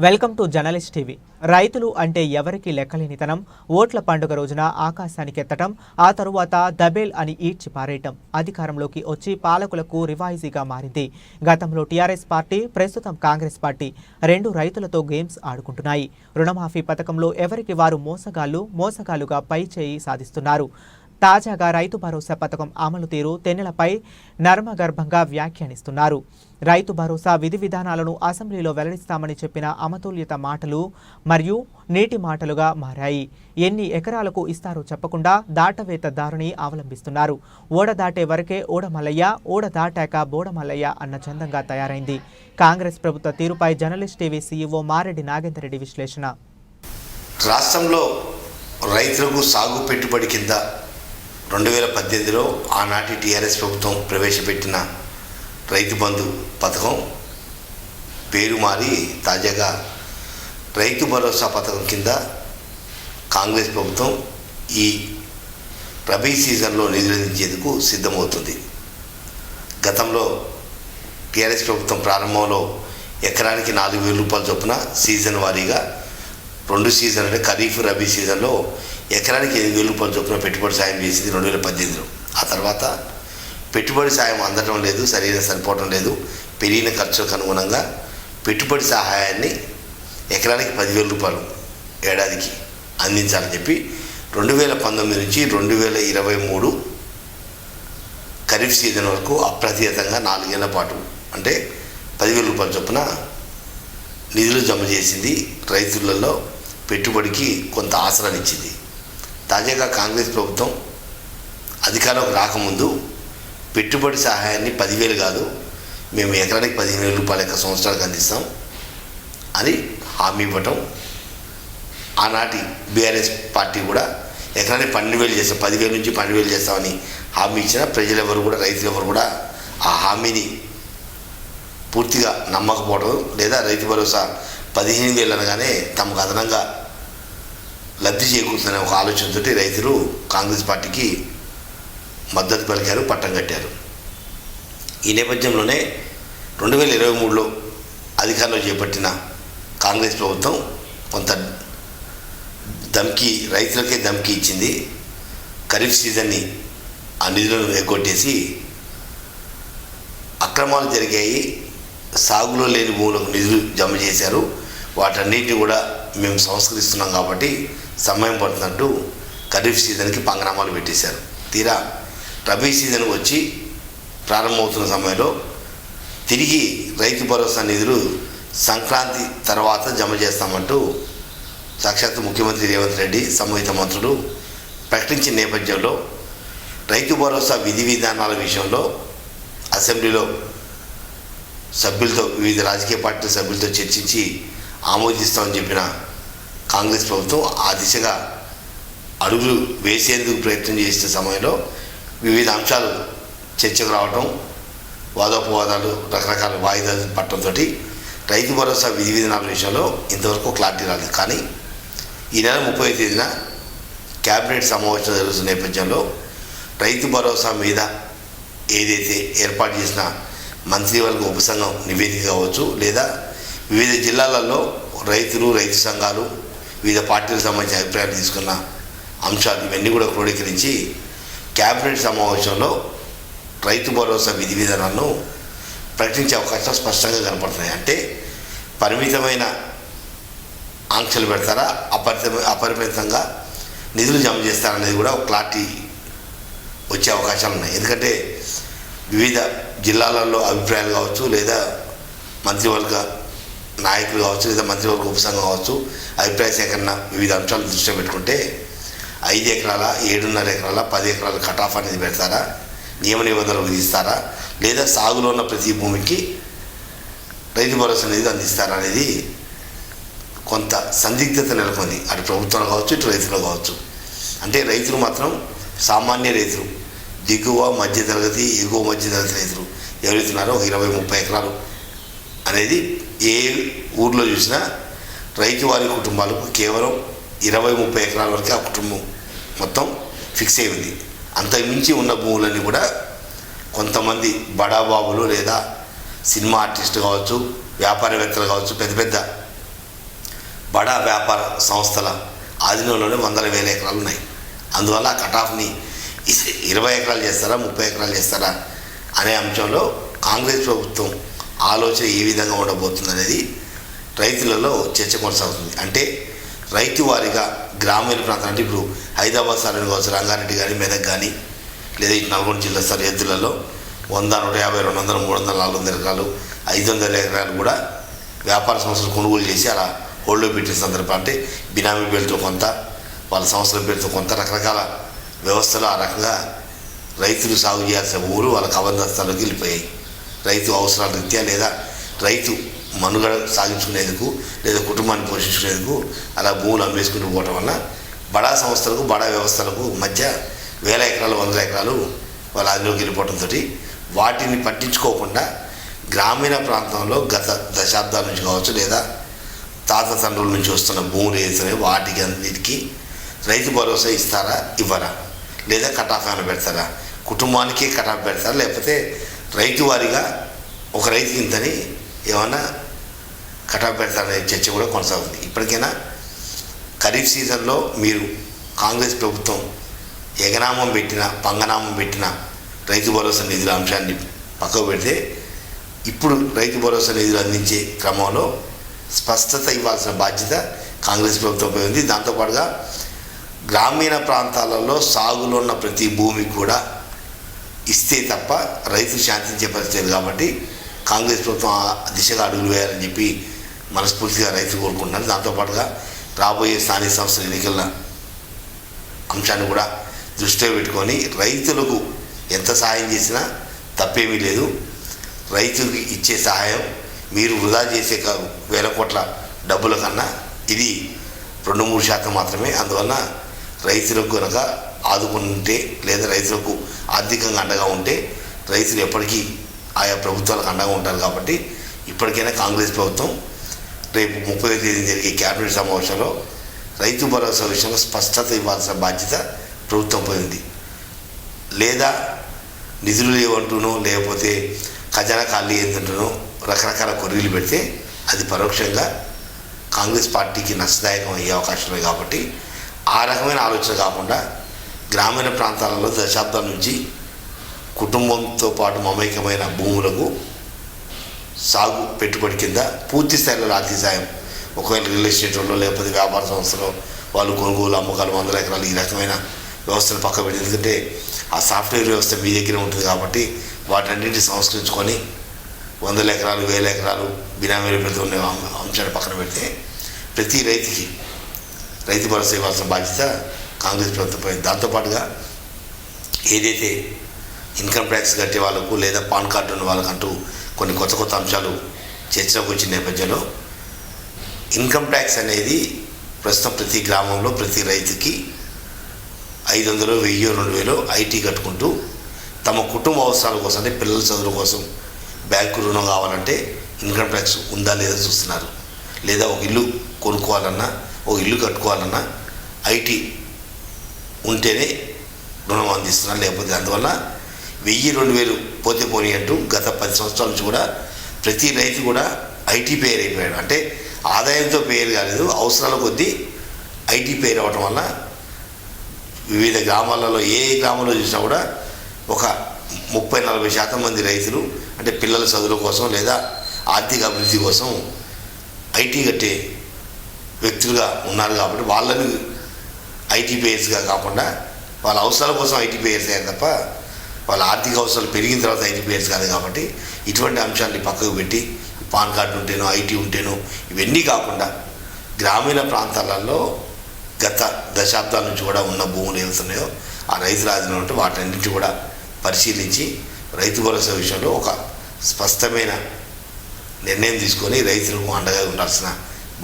Welcome to journalist TV. రైతులు అంటే ఎవరికి లెక్కలేనితనం, ఓట్ల పండుగ రోజున ఆకాశానికి ఎత్తటం, ఆ తరువాత దబేల్ అని ఈడ్చి పారేయటం అధికారంలోకి వచ్చి పాలకులకు రివాయిజీగా మారింది. గతంలో టీఆర్ఎస్ పార్టీ, ప్రస్తుతం కాంగ్రెస్ పార్టీ రెండు రైతులతో గేమ్స్ ఆడుకుంటున్నాయి. రుణమాఫీ పథకంలో ఎవరికి వారు మోసగాళ్లుగా పై చేయి సాధిస్తున్నారు. తాజాగా రైతు భరోసా పథకం అమలు తీరు తెన్నెలపై నర్మగర్భంగా వ్యాఖ్యానిస్తున్నారు. రైతు భరోసా విధి విధానాలను అసెంబ్లీలో వెల్లడిస్తామని చెప్పిన అమతుల్యత మాటలు మరియు నీటి మాటలుగా మారాయి. ఎన్ని ఎకరాలకు ఇస్తారో చెప్పకుండా దాటవేత దారుని అవలంబిస్తున్నారు. ఓడ దాటే వరకే ఓడమల్లయ్య, ఓడ దాటాక బోడమల్లయ్య అన్న చందంగా తయారైంది. కాంగ్రెస్ ప్రభుత్వ తీరుపై journalist TV CEO Mareddy Nagender Reddy విశ్లేషణ. రాష్ట్రంలో రైతులకు సాగు పెట్టుబడి కింద 2018లో ఆనాటి టీఆర్ఎస్ ప్రభుత్వం ప్రవేశపెట్టిన రైతు బంధు పథకం పేరు మారి తాజాగా రైతు భరోసా పథకం కింద కాంగ్రెస్ ప్రభుత్వం ఈ రబీ సీజన్లో నిధులు అందించేందుకు సిద్ధమవుతుంది. గతంలో టీఆర్ఎస్ ప్రభుత్వం ప్రారంభంలో ఎకరానికి 4,000 రూపాయల చొప్పున సీజన్ వారీగా 2 సీజన్ అంటే ఖరీఫ్ రబీ సీజన్లో ఎకరానికి 8,000 రూపాయల చొప్పున పెట్టుబడి సాయం చేసింది 2018లో. ఆ తర్వాత పెట్టుబడి సాయం అందడం లేదు, సరిపోవడం లేదు. పెరిగిన ఖర్చులకు అనుగుణంగా పెట్టుబడి సహాయాన్ని ఎకరానికి 10,000 రూపాయలు ఏడాదికి అందించాలని చెప్పి 2019 నుంచి 2023 ఖరీఫ్ సీజన్ వరకు అప్రతిహతంగా 4 ఏళ్ల పాటు అంటే 10,000 రూపాయల చొప్పున నిధులు జమ చేసింది. రైతులలో పెట్టుబడికి కొంత ఆసరానిచ్చింది. తాజాగా కాంగ్రెస్ ప్రభుత్వం అధికారంలోకి రాకముందు పెట్టుబడి సహాయాన్ని 10,000 కాదు, మేము ఎకరానికి 15,000 రూపాయల యొక్క సంవత్సరాలకు అందిస్తాం అని హామీ ఇవ్వటం, ఆనాటి బీఆర్ఎస్ పార్టీ కూడా ఎకరానికి 12,000 చేస్తాం, 10,000 నుంచి 12,000 చేస్తామని హామీ ఇచ్చిన ప్రజలెవరు కూడా, రైతులెవరు కూడా ఆ హామీని పూర్తిగా నమ్మకపోవడం, లేదా రైతు భరోసా 15,000 అనగానే తమకు అదనంగా లబ్ధి చేకూరుతున్న ఒక ఆలోచనతో రైతులు కాంగ్రెస్ పార్టీకి మద్దతు పలికారు, పట్టం కట్టారు. ఈ నేపథ్యంలోనే 2023లో అధికారంలో చేపట్టిన కాంగ్రెస్ ప్రభుత్వం కొంత రైతులకే ధమ్కి ఇచ్చింది. ఖరీఫ్ సీజన్ని ఆ నిధులను ఎగ్గొట్టేసి అక్రమాలు జరిగాయి, సాగులో లేని భూములకు నిధులు జమ చేశారు, వాటన్నిటిని కూడా మేము సంస్కరిస్తున్నాం కాబట్టి సమయం పడుతున్నట్టు ఖరీఫ్ సీజన్కి పంగనామాలు పెట్టేశారు. తీరా రబీ సీజన్ వచ్చి ప్రారంభమవుతున్న సమయంలో తిరిగి రైతు భరోసా నిధులు సంక్రాంతి తర్వాత జమ చేస్తామంటూ సాక్షాత్తు ముఖ్యమంత్రి రేవంత్ రెడ్డి సంబంధిత మంత్రులు ప్రకటించిన నేపథ్యంలో రైతు భరోసా విధి విధానాల విషయంలో అసెంబ్లీలో సభ్యులతో, వివిధ రాజకీయ పార్టీల సభ్యులతో చర్చించి ఆమోదిస్తామని చెప్పిన కాంగ్రెస్ ప్రభుత్వం ఆ దిశగా అడుగులు వేసేందుకు ప్రయత్నం చేసిన సమయంలో వివిధ అంశాలు చర్చకు రావడం, వాదోపవాదాలు, రకరకాల వాయిదాలు పట్టడంతో రైతు భరోసా విధి విధానాల విషయంలో ఇంతవరకు క్లారిటీ రాలేదు. కానీ ఈ నెల 30వ తేదీన క్యాబినెట్ సమావేశం జరుగుతున్న నేపథ్యంలో రైతు భరోసా మీద ఏదైతే ఏర్పాటు చేసిన మంత్రివర్గ ఉపసంఘం నివేదిక కావచ్చు, లేదా వివిధ జిల్లాలలో రైతులు, రైతు సంఘాలు, వివిధ పార్టీలకు సంబంధించిన అభిప్రాయాలు తీసుకున్న అంశాలు ఇవన్నీ కూడా క్రోడీకరించి క్యాబినెట్ సమావేశంలో రైతు భరోసా విధి విధానాలను ప్రకటించే అవకాశాలు స్పష్టంగా కనపడుతున్నాయి. అంటే పరిమితమైన ఆంక్షలు పెడతారా, అపరిమితంగా నిధులు జమ చేస్తారనేది కూడా ఒక క్లారిటీ వచ్చే అవకాశాలు ఉన్నాయి. ఎందుకంటే వివిధ జిల్లాలలో అభిప్రాయాలు కావచ్చు, లేదా మంత్రివర్గ నాయకులు కావచ్చు, లేదా మంత్రివర్గ ఉపసంఘం కావచ్చు, అభిప్రాయ సేకరణ వివిధ అంశాలు దృష్టిలో పెట్టుకుంటే 5 ఎకరాల, 7.5 ఎకరాల, 10 ఎకరాల కటాఫ్ అనేది పెడతారా, నియమ నిబంధనలు విధిస్తారా, లేదా సాగులో ఉన్న ప్రతి భూమికి రైతు భరోసా అనేది అందిస్తారా అనేది కొంత సందిగ్ధత నెలకొంది. అటు ప్రభుత్వంలో కావచ్చు, ఇటు రైతులు కావచ్చు. అంటే రైతులు మాత్రం సామాన్య రైతులు, దిగువ మధ్యతరగతి, ఎగువ మధ్యతరగతి రైతులు ఎవరైతున్నారో 20-30 ఎకరాలు అనేది ఏ ఊర్లో చూసినా రైతు వారి కుటుంబాలకు కేవలం 20-30 ఎకరాల వరకు ఆ కుటుంబం మొత్తం ఫిక్స్ అయి ఉంది. అంతకుమించి ఉన్న భూములన్నీ కూడా కొంతమంది బడాబాబులు లేదా సినిమా ఆర్టిస్టులు కావచ్చు, వ్యాపారవేత్తలు కావచ్చు, పెద్ద పెద్ద బడా వ్యాపార సంస్థల ఆధీనంలోనే వందల వేల ఎకరాలు ఉన్నాయి. అందువల్ల ఆ కటాఫ్ని 20 ఎకరాలు చేస్తారా 30 ఎకరాలు చేస్తారా అనే అంశంలో కాంగ్రెస్ ప్రభుత్వం ఆలోచన ఏ విధంగా ఉండబోతుంది అనేది రైతులలో చర్చ కొనసాగుతుంది. అంటే రైతు వారిగా గ్రామీణ ప్రాంతం అంటే ఇప్పుడు హైదరాబాద్ సరైన కావచ్చు, రంగారెడ్డి కానీ, మెదక్ కానీ, లేదా ఇటు నల్గొండ జిల్లా సరిహద్దులలో 100, 150, 200, 300, 400 ఎకరాలు, 500 ఎకరాలు కూడా వ్యాపార సంస్థలు కొనుగోలు చేసి అలా హోల్డ్లో పెట్టిన సందర్భం. అంటే బినామీ పేరుతో కొంత, వాళ్ళ సంస్థల పేరుతో కొంత, రకరకాల వ్యవస్థలు ఆ రకంగా రైతులు సాగు చేయాల్సిన భూములు వాళ్ళ కబందస్తాల్లోకి వెళ్ళిపోయాయి. రైతు అవసరాల రీత్యా లేదా రైతు మనుగడ సాగించుకునేందుకు లేదా కుటుంబాన్ని పోషించుకునేందుకు అలా భూములు అమ్మేసుకుంటూ పోవటం వల్ల బడా సంస్థలకు బడా వ్యవస్థలకు మధ్య వేల ఎకరాలు 100 ఎకరాలు వాళ్ళ ఆదిలోకి వెళ్ళిపోవడంతో వాటిని పట్టించుకోకుండా గ్రామీణ ప్రాంతంలో గత దశాబ్దాల నుంచి కావచ్చు లేదా తాత తండ్రుల నుంచి వస్తున్న భూములు ఏదైతే వాటికి అన్నిటికీ రైతు భరోసా ఇస్తారా ఇవ్వరా, లేదా కటాఫ్ ఏమైనా పెడతారా, కుటుంబానికి కటాఫ్ పెడతారా, లేకపోతే రైతు వారిగా ఒక రైతుకి ఇంతని ఏమన్నా కటాఫ్ పెడతారనే చర్చ కూడా కొనసాగుతుంది. ఇప్పటికైనా ఖరీఫ్ సీజన్లో మీరు కాంగ్రెస్ ప్రభుత్వం ఎగనామం పెట్టిన పంగనామం పెట్టిన రైతు భరోసా నిధుల అంశాన్ని పక్కకు పెడితే ఇప్పుడు రైతు భరోసా నిధులు అందించే క్రమంలో స్పష్టత ఇవ్వాల్సిన బాధ్యత కాంగ్రెస్ ప్రభుత్వంపై ఉంది. దాంతోపాటుగా గ్రామీణ ప్రాంతాలలో సాగులో ఉన్న ప్రతి భూమి కూడా ఇస్తే తప్ప రైతులు శాంతించే పరిస్థితి కాబట్టి కాంగ్రెస్ ప్రభుత్వం ఆ దిశగా అడుగులు వేయాలని చెప్పి మనస్ఫూర్తిగా రైతులు కోరుకుంటున్నారు. దాంతోపాటుగా రాబోయే స్థానిక సంస్థల ఎన్నికల అంశాన్ని కూడా దృష్టిలో పెట్టుకొని రైతులకు ఎంత సహాయం చేసినా తప్పేమీ లేదు. రైతులకి ఇచ్చే సహాయం మీరు వృధా చేసే 1000 కోట్ల డబ్బుల కన్నా ఇది 2-3% మాత్రమే. అందువల్ల రైతులకు కనుక ఆదుకుంటే లేదా రైతులకు ఆర్థికంగా అండగా ఉంటే రైతులు ఎప్పటికీ ఆయా ప్రభుత్వాలకు అండగా ఉంటారు. కాబట్టి ఇప్పటికైనా కాంగ్రెస్ ప్రభుత్వం రేపు 30వ తేదీ జరిగే క్యాబినెట్ సమావేశంలో రైతు భరోసా విషయంలో స్పష్టత ఇవ్వాల్సిన బాధ్యత ప్రభుత్వంపై ఉంది. లేదా నిధులు లేవంటూనో లేకపోతే ఖజానా ఖాళీ ఏంటంటూనో రకరకాల కొర్రీలు పెడితే అది పరోక్షంగా కాంగ్రెస్ పార్టీకి నష్టదాయకం అయ్యే అవకాశం ఉంది. కాబట్టి ఆ రకమైన ఆలోచన కాకుండా గ్రామీణ ప్రాంతాలలో దశాబ్దాల నుంచి కుటుంబంతో పాటు మమైకమైన భూములకు సాగు పెట్టుబడి కింద పూర్తి స్థాయిలో ఆర్థిక సాయం ఒకవేళ రియల్ ఎస్టేట్లో లేకపోతే వ్యాపార సంస్థలో వాళ్ళు కొనుగోలు అమ్మకాలు 100 ఎకరాలు ఈ రకమైన వ్యవస్థను పక్క పెట్టి, ఎందుకంటే ఆ సాఫ్ట్వేర్ వ్యవస్థ మీ దగ్గర ఉంటుంది కాబట్టి వాటన్నింటినీ సంస్కరించుకొని 100 ఎకరాలు 1000 ఎకరాలు బినామీల పెడుతూ ఉండే అంశాన్ని పక్కన పెడితే ప్రతి రైతుకి రైతు భరోసా ఇవ్వాల్సిన బాధ్యత కాంగ్రెస్ ప్రభుత్వంపై. దాంతోపాటుగా ఏదైతే ఇన్కమ్ ట్యాక్స్ కట్టే వాళ్ళకు లేదా పాన్ కార్డు ఉన్న వాళ్ళకంటూ కొన్ని కొత్త అంశాలు చర్చలోకి వచ్చిన నేపథ్యంలో ఇన్కమ్ ట్యాక్స్ అనేది ప్రస్తుతం ప్రతి గ్రామంలో ప్రతి రైతుకి 500, 1000, 2000 ఐటీ కట్టుకుంటూ తమ కుటుంబ అవసరాల కోసం అంటే పిల్లల చదువుల కోసం బ్యాంకు రుణం కావాలంటే ఇన్కమ్ ట్యాక్స్ ఉందా లేదా చూస్తున్నారు. లేదా ఒక ఇల్లు కొనుక్కోవాలన్నా ఒక ఇల్లు కట్టుకోవాలన్నా ఐటీ ఉంటేనే రుణం అందిస్తున్నారు. లేకపోతే అందువల్ల 1000, 2000 పోతే పోనీ అంటూ గత 10 సంవత్సరాల నుంచి కూడా ప్రతి రైతు కూడా ఐటీ పేరు అయిపోయాడు. అంటే ఆదాయంతో పేరు కాలేదు, అవసరాల కొద్దీ ఐటీ పేరు అవ్వటం వల్ల వివిధ గ్రామాలలో ఏ గ్రామంలో చూసినా కూడా ఒక 30-40% మంది రైతులు అంటే పిల్లల చదువుల కోసం లేదా ఆర్థిక అభివృద్ధి కోసం ఐటీ కట్టే వ్యక్తులుగా ఉన్నారు. కాబట్టి వాళ్ళని ఐటీ పేయర్స్గా కాకుండా వాళ్ళ అవసరాల కోసం ఐటీ పేయర్స్ అయ్యారు తప్ప వాళ్ళ ఆర్థిక అవసరాలు పెరిగిన తర్వాత ఐటీ పేయర్స్ కాదు. కాబట్టి ఇటువంటి అంశాన్ని పక్కకు పెట్టి పాన్ కార్డు ఉంటేనో ఐటీ ఉంటేనో ఇవన్నీ కాకుండా గ్రామీణ ప్రాంతాలలో గత దశాబ్దాల నుంచి కూడా ఉన్న భూములు ఏమవుతున్నాయో ఆ రైతుల ఆధీనంలో ఉంటే వాటన్నింటినీ కూడా పరిశీలించి రైతు భరోసా విషయంలో ఒక స్పష్టమైన నిర్ణయం తీసుకొని రైతులకు అండగా ఉండాల్సిన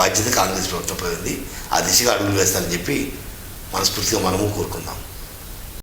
బాధ్యత కాంగ్రెస్ ప్రభుత్వంపై ఉంది. ఆ దిశగా అడుగులు వేస్తానని చెప్పి మనస్ఫూర్తిగా మనము కోరుకుందాం.